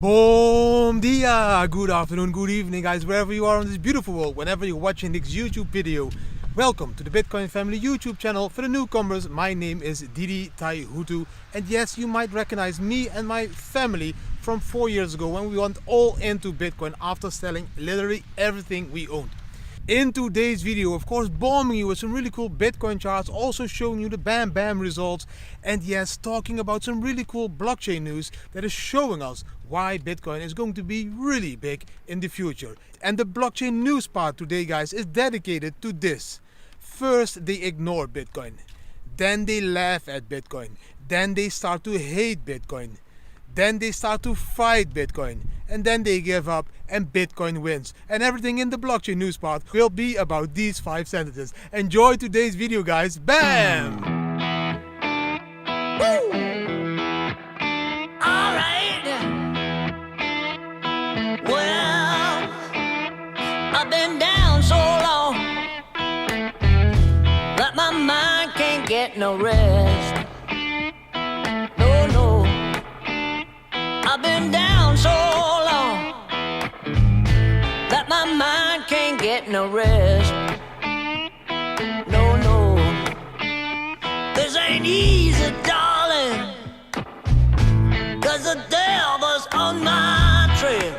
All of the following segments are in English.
Bom dia, good afternoon, good evening guys, wherever you are in this beautiful world, whenever you're watching this YouTube video. Welcome to the Bitcoin Family YouTube channel. For the newcomers, my name is Didi Tai Hutu, and yes, you might recognize me and my family from 4 years ago when we went all into Bitcoin after selling literally everything we owned. In today's video, of course, bombing you with some really cool Bitcoin charts, also showing you the bam bam results, and yes, talking about some really cool blockchain news that is showing us why Bitcoin is going to be really big in the future. And the blockchain news part today, guys, is dedicated to this. First, they ignore Bitcoin. Then they laugh at Bitcoin. Then they start to hate Bitcoin. Then they start to fight Bitcoin. And then they give up and Bitcoin wins. And everything in the blockchain news part will be about these 5 sentences. Enjoy today's video, guys. Bam! Woo! All right. Well, I've been down so long that my mind can't get no rest. No, no. I've been down so long that my mind can't get no rest. No, no. This ain't easy, darling, 'cause the devil's on my trail.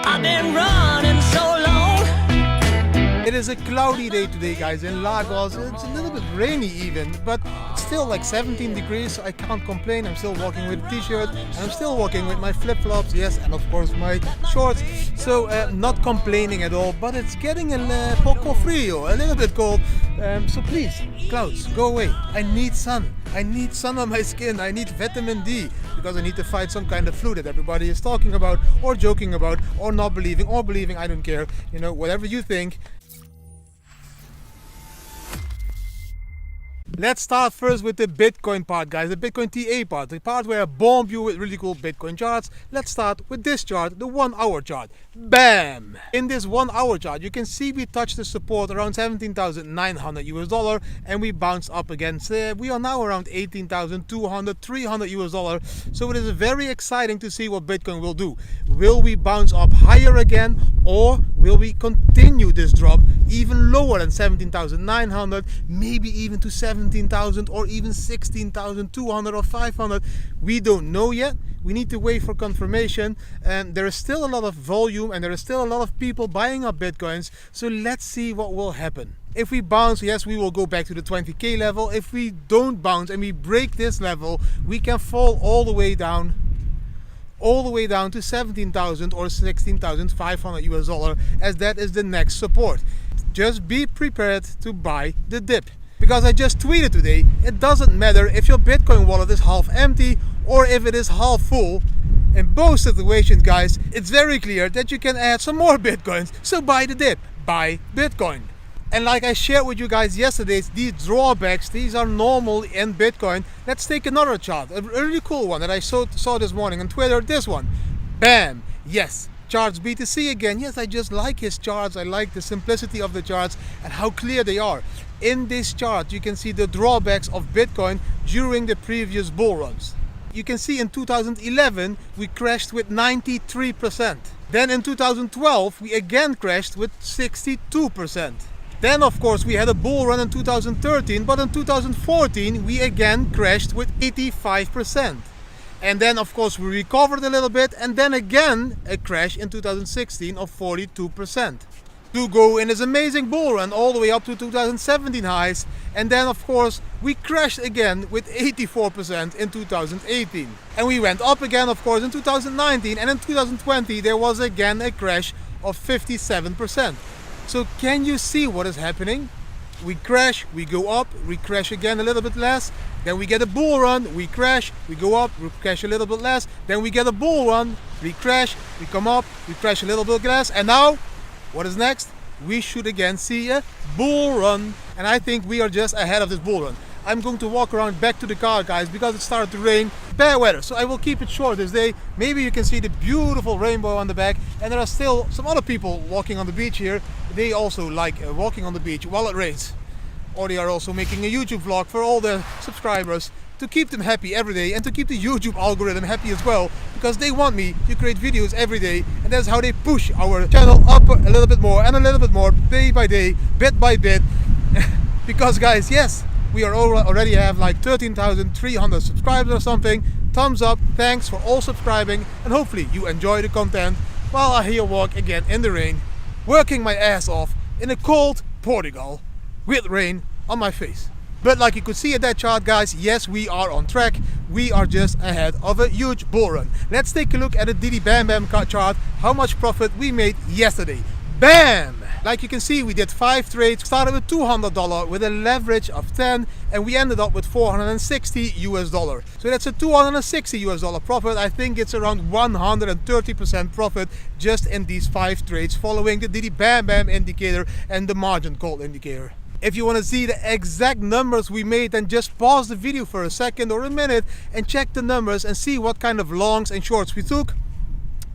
I've been running so long. It is a cloudy day today, guys, in Lagos. It's a little bit rainy even, but it's still like 17 degrees, so I can't complain. I'm still walking with a t-shirt, and I'm still walking with my flip-flops, yes, and of course my shorts. So not complaining at all, but it's getting a poco frio, a little bit cold. So please, clouds, go away. I need sun. I need sun on my skin. I need vitamin D, because I need to fight some kind of flu that everybody is talking about, or joking about, or not believing, or believing. I don't care. You know, whatever you think. Let's start first with the Bitcoin part, guys, the Bitcoin TA part, the part where I bomb you with really cool Bitcoin charts. Let's start with this chart, the 1 hour chart. Bam! In this 1 hour chart, you can see we touched the support around $17,900 US, and we bounced up again. So we are now around $18,200, $300 US. So it is very exciting to see what Bitcoin will do. Will we bounce up higher again, or will we continue this drop even lower than 17,900, maybe even to 17,000 or even 16,200 or 500? We don't know yet. We need to wait for confirmation, and there is still a lot of volume and there is still a lot of people buying up Bitcoins. So let's see what will happen. If we bounce, yes, we will go back to the 20k level. If we don't bounce and we break this level, we can fall all the way down to 17,000 or 16,500 US, as that is the next support. Just be prepared to buy the dip. Because I just tweeted today, it doesn't matter if your Bitcoin wallet is half empty or if it is half full. In both situations, guys, it's very clear that you can add some more Bitcoins. So buy the dip, buy Bitcoin. And like I shared with you guys yesterday, these drawbacks, these are normal in Bitcoin. Let's take another chart, a really cool one that I saw this morning on Twitter, this one. Bam! Yes, charts BTC again. Yes, I just like his charts. I like the simplicity of the charts and how clear they are. In this chart, you can see the drawbacks of Bitcoin during the previous bull runs. You can see in 2011, we crashed with 93%. Then in 2012, we again crashed with 62%. Then of course we had a bull run in 2013, but in 2014 we again crashed with 85%. And then of course we recovered a little bit, and then again a crash in 2016 of 42%. To go in this amazing bull run all the way up to 2017 highs, and then of course we crashed again with 84% in 2018. And we went up again of course in 2019, and in 2020 there was again a crash of 57%. So can you see what is happening? We crash, we go up, we crash again a little bit less, then we get a bull run, we crash, we go up, we crash a little bit less, then we get a bull run, we crash, we come up, we crash a little bit less, and now, what is next? We should again see a bull run. And I think we are just ahead of this bull run. I'm going to walk around back to the car, guys, because it started to rain. Bad weather, so I will keep it short this day. Maybe you can see the beautiful rainbow on the back, and there are still some other people walking on the beach here. They also like walking on the beach while it rains. Or they are also making a YouTube vlog for all the subscribers. to keep them happy every day and to keep the YouTube algorithm happy as well, because they want me to create videos every day, and that's how they push our channel up a little bit more and a little bit more, day by day, bit by bit. Because guys, yes, we are already have like 13,300 subscribers or something. Thumbs up, thanks for all subscribing, and hopefully you enjoy the content while I here walk again in the rain, working my ass off in a cold Portugal with rain on my face. But like you could see at that chart, guys, yes, we are on track. We are just ahead of a huge bull run. Let's take a look at the Diddy Bam Bam chart, how much profit we made yesterday. Bam! Like you can see, we did 5 trades, started with $200 with a leverage of 10, and we ended up with $460 US. So that's a $260 US profit. I think it's around 130% profit just in these 5 trades following the Diddy Bam Bam indicator and the margin call indicator. If you want to see the exact numbers we made, then just pause the video for a second or a minute and check the numbers and see what kind of longs and shorts we took.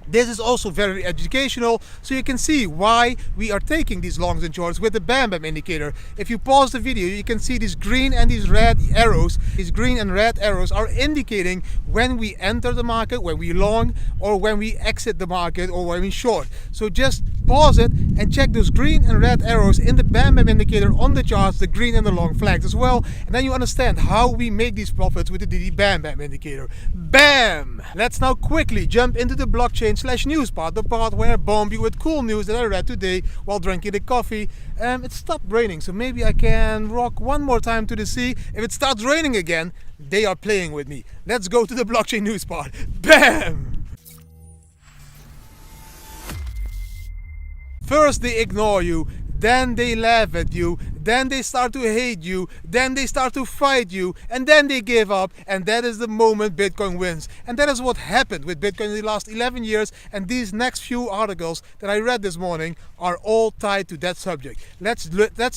This is also very educational, so you can see why we are taking these longs and shorts with the Bam Bam indicator. If you pause the video, you can see these green and these red arrows. These green and red arrows are indicating when we enter the market, when we long, or when we exit the market, or when we short. So just pause it and check those green and red arrows in the Bam Bam indicator on the charts, the green and the long flags as well, and then you understand how we make these profits with the Diddy Bam Bam indicator. Bam! Let's now quickly jump into the blockchain/news part, the part where I bomb you with cool news that I read today while drinking the coffee. It stopped raining, so maybe I can rock one more time to the sea. If it starts raining again, they are playing with me. Let's go to the blockchain news part. Bam! First they ignore you, then they laugh at you, then they start to hate you, then they start to fight you, and then they give up, and that is the moment Bitcoin wins. And that is what happened with Bitcoin in the last 11 years, and these next few articles that I read this morning are all tied to that subject. Let's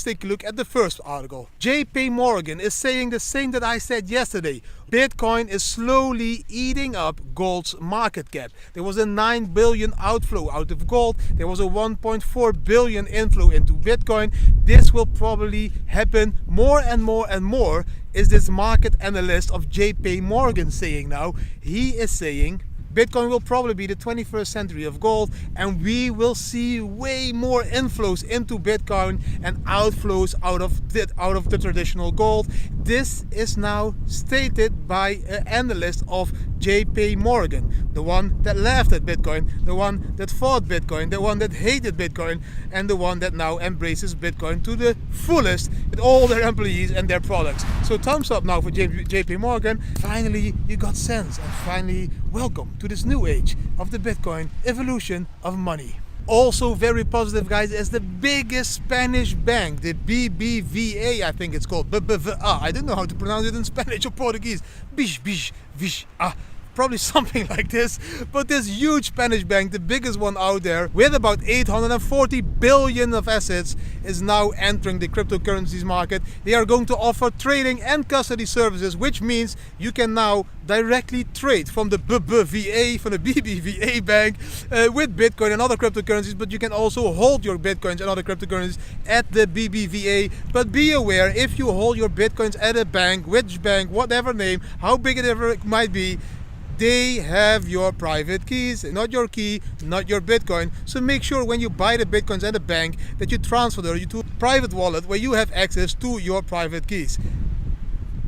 take a look at the first article. JP Morgan is saying the same that I said yesterday. Bitcoin is slowly eating up gold's market cap. There was a 9 billion outflow out of gold. There was a 1.4 billion inflow into Bitcoin. This will probably happen more and more and more, is this market analyst of JP Morgan saying now. He is saying Bitcoin will probably be the 21st century of gold, and we will see way more inflows into Bitcoin and outflows out of the traditional gold. This is now stated by an analyst of JP Morgan, the one that laughed at Bitcoin, the one that fought Bitcoin, the one that hated Bitcoin, and the one that now embraces Bitcoin to the fullest with all their employees and their products. So thumbs up now for JP Morgan. Finally, you got sense, and finally, welcome to this new age of the Bitcoin evolution of money. Also very positive, guys, is the biggest Spanish bank, the BBVA, I think it's called, BBVA. I don't know how to pronounce it in Spanish or Portuguese. Probably something like this, but this huge Spanish bank, the biggest one out there, with about 840 billion of assets, is now entering the cryptocurrencies market. They are going to offer trading and custody services, which means you can now directly trade from the BBVA bank with Bitcoin and other cryptocurrencies, but you can also hold your Bitcoins and other cryptocurrencies at the BBVA. But be aware, if you hold your Bitcoins at a bank, which bank, whatever name, how big it ever might be, they have your private keys, not your key, not your Bitcoin. So make sure when you buy the Bitcoins at a bank that you transfer them to a private wallet where you have access to your private keys.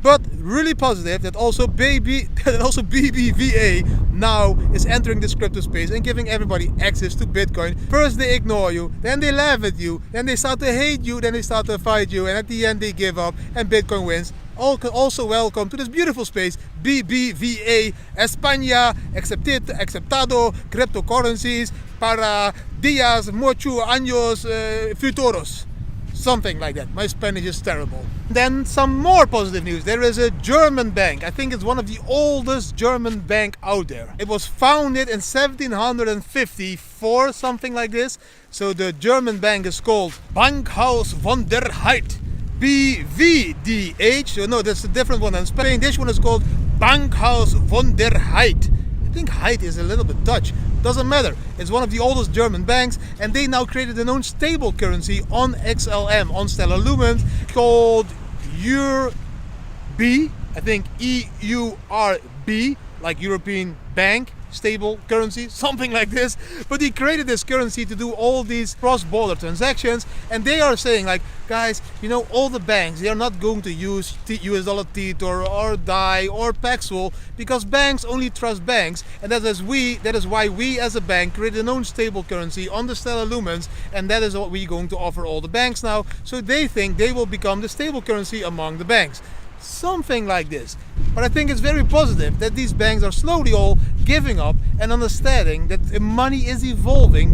But really positive that also BBVA now is entering this crypto space and giving everybody access to Bitcoin. First they ignore you, then they laugh at you, then they start to hate you, then they start to fight you, and at the end they give up and Bitcoin wins. Also welcome to this beautiful space, BBVA, España, aceptado, cryptocurrencies para días, muchos años futuros. Something like that. My Spanish is terrible. Then some more positive news. There is a German bank. I think it's one of the oldest German bank out there. It was founded in 1754, something like this. So the German bank is called Bankhaus von der Heid. BVDH. So no, that's a different one in Spain. This one is called Bankhaus von der Heid. I think Heid is a little bit Dutch. Doesn't matter. It's one of the oldest German banks, and they now created their own stable currency on XLM, on Stellar Lumens, called EURB. I think EURB, like European Bank Stable Currency, something like this. But he created this currency to do all these cross-border transactions, and they are saying like, guys, you know, all the banks, they are not going to use US dollar Tether or DAI or Paxful, because banks only trust banks, and that is why we as a bank created an own stable currency on the Stellar Lumens, and that is what we're going to offer all the banks now. So they think they will become the stable currency among the banks. Something like this. But I think it's very positive that these banks are slowly all giving up and understanding that money is evolving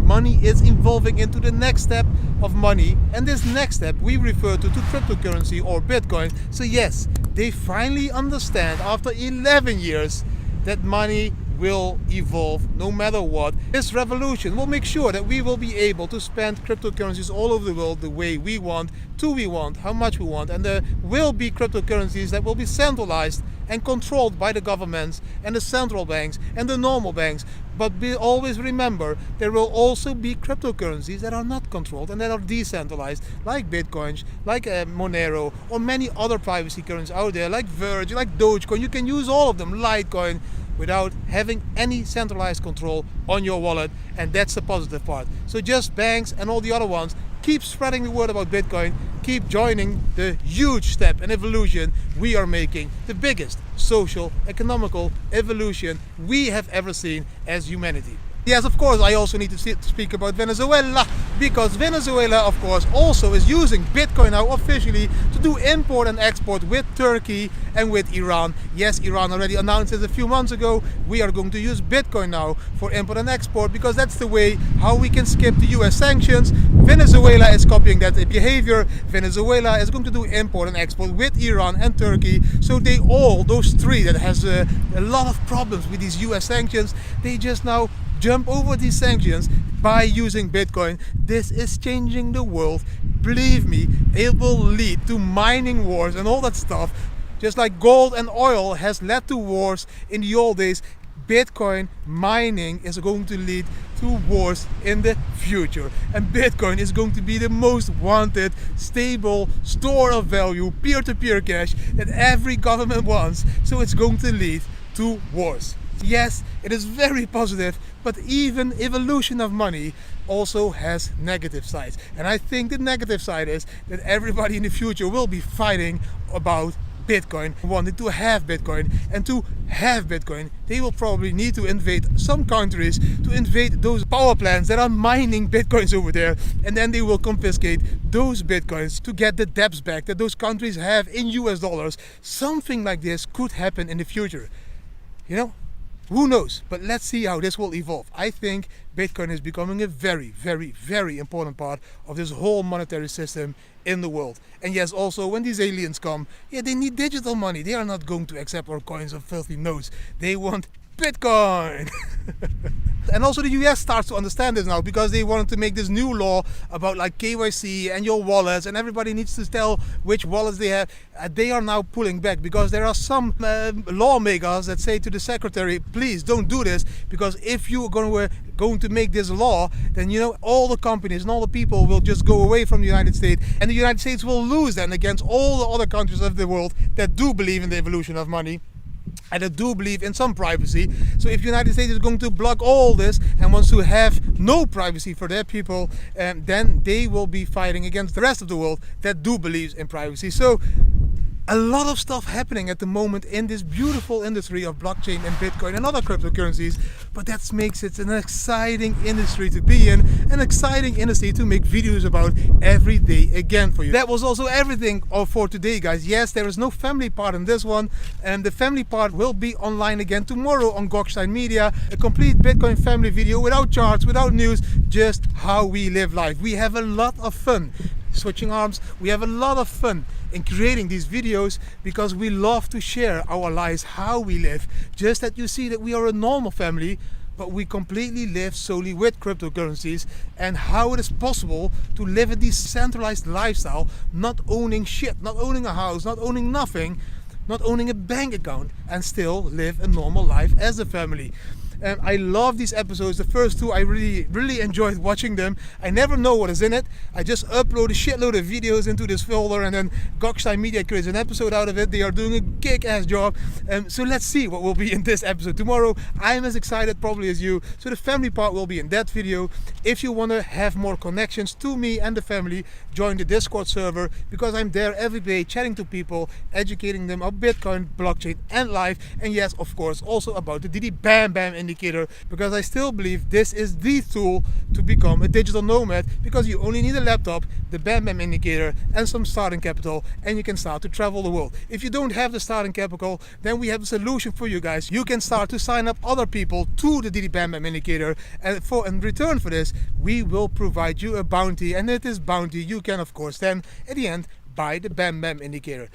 into the next step of money, and this next step we refer to cryptocurrency or Bitcoin. So yes, they finally understand after 11 years that money will evolve no matter what. This revolution will make sure that we will be able to spend cryptocurrencies all over the world the way we want, how much we want, and there will be cryptocurrencies that will be centralized and controlled by the governments and the central banks and the normal banks. But always remember, there will also be cryptocurrencies that are not controlled and that are decentralized, like Bitcoins, like Monero, or many other privacy currencies out there, like Verge, like Dogecoin. You can use all of them, Litecoin, without having any centralized control on your wallet, and that's the positive part. So just banks and all the other ones, keep spreading the word about Bitcoin, keep joining the huge step and evolution we are making, the biggest social, economical evolution we have ever seen as humanity. Yes, of course, I also need to speak about Venezuela, because Venezuela, of course, also is using Bitcoin now officially to do import and export with Turkey and with Iran. Yes, Iran already announced this a few months ago. We are going to use Bitcoin now for import and export, because that's the way how we can skip the US sanctions. Venezuela is copying that behavior. Venezuela is going to do import and export with Iran and Turkey. So those three that has a lot of problems with these US sanctions, they just now jump over these sanctions by using Bitcoin. This is changing the world. Believe me, it will lead to mining wars and all that stuff. Just like gold and oil has led to wars in the old days, Bitcoin mining is going to lead to wars in the future. And Bitcoin is going to be the most wanted, stable store of value, peer-to-peer cash that every government wants. So it's going to lead to wars. Yes, it is very positive, but even evolution of money also has negative sides. And I think the negative side is that everybody in the future will be fighting about Bitcoin, wanting to have Bitcoin. And to have Bitcoin, they will probably need to invade some countries, to invade those power plants that are mining Bitcoins over there. And then they will confiscate those Bitcoins to get the debts back that those countries have in US dollars. Something like this could happen in the future. You know? Who knows? But let's see how this will evolve. I think Bitcoin is becoming a very, very, very important part of this whole monetary system in the world. And yes, also when these aliens come, yeah, they need digital money. They are not going to accept our coins or filthy notes. They want Bitcoin. And also the US starts to understand this now, because they wanted to make this new law about like KYC and your wallets, and everybody needs to tell which wallets they have. They are now pulling back, because there are some lawmakers that say to the secretary, please don't do this, because if you are going to make this law, then you know all the companies and all the people will just go away from the United States, and the United States will lose then against all the other countries of the world that do believe in the evolution of money and I do believe in some privacy. So if the United States is going to block all this and wants to have no privacy for their people, then they will be fighting against the rest of the world that do believe in privacy. So a lot of stuff happening at the moment in this beautiful industry of blockchain and Bitcoin and other cryptocurrencies, but that makes it an exciting industry to be in, an exciting industry to make videos about every day again for you. That was also everything for today, guys. Yes, there is no family part in this one, and the family part will be online again tomorrow on Gockstein Media, a complete Bitcoin family video without charts, without news, just how we live life. We have a lot of fun switching arms. We have a lot of fun in creating these videos because we love to share our lives, how we live. Just that you see that we are a normal family, but we completely live solely with cryptocurrencies, and how it is possible to live a decentralized lifestyle, not owning shit, not owning a house, not owning nothing, not owning a bank account, and still live a normal life as a family. I love these episodes. The first two, I really enjoyed watching them. I never know what is in it. I just upload a shitload of videos into this folder, and then Gockstein Media creates an episode out of it. They are doing a kick-ass job. So let's see what will be in this episode tomorrow. I'm as excited probably as you. So the family part will be in that video. If you want to have more connections to me and the family, join the Discord server, because I'm there every day chatting to people, educating them about Bitcoin, blockchain and life, and yes, of course, also about the Didi Bam Bam indicator, because I still believe this is the tool to become a digital nomad, because you only need a laptop, the Bam Bam indicator and some starting capital, and you can start to travel the world. If you don't have the starting capital, then we have a solution for you guys. You can start to sign up other people to the Didi Bam Bam indicator, and in return for this, we will provide you a bounty, and at this bounty you can of course then at the end buy the Bam Bam indicator.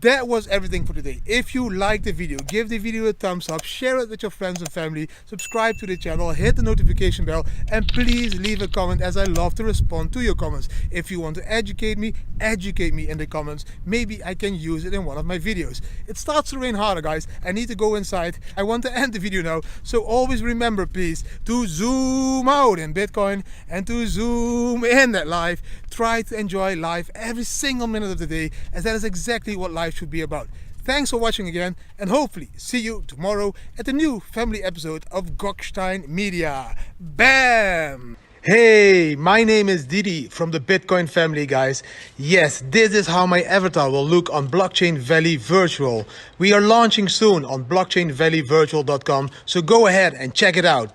That was everything for today. If you liked the video, give the video a thumbs up, share it with your friends and family, subscribe to the channel, hit the notification bell, and please leave a comment, as I love to respond to your comments. If you want to educate me in the comments. Maybe I can use it in one of my videos. It starts to rain harder, guys. I need to go inside. I want to end the video now, so always remember, please, to zoom out in Bitcoin and to zoom in at life. Try to enjoy life every single minute of the day, as that is exactly what life should be about. Thanks for watching again, and hopefully see you tomorrow at the new family episode of Gockstein Media. Bam! Hey, my name is Didi from the Bitcoin family, guys. Yes, this is how my avatar will look on Blockchain Valley Virtual. We are launching soon on blockchainvalleyvirtual.com, so go ahead and check it out.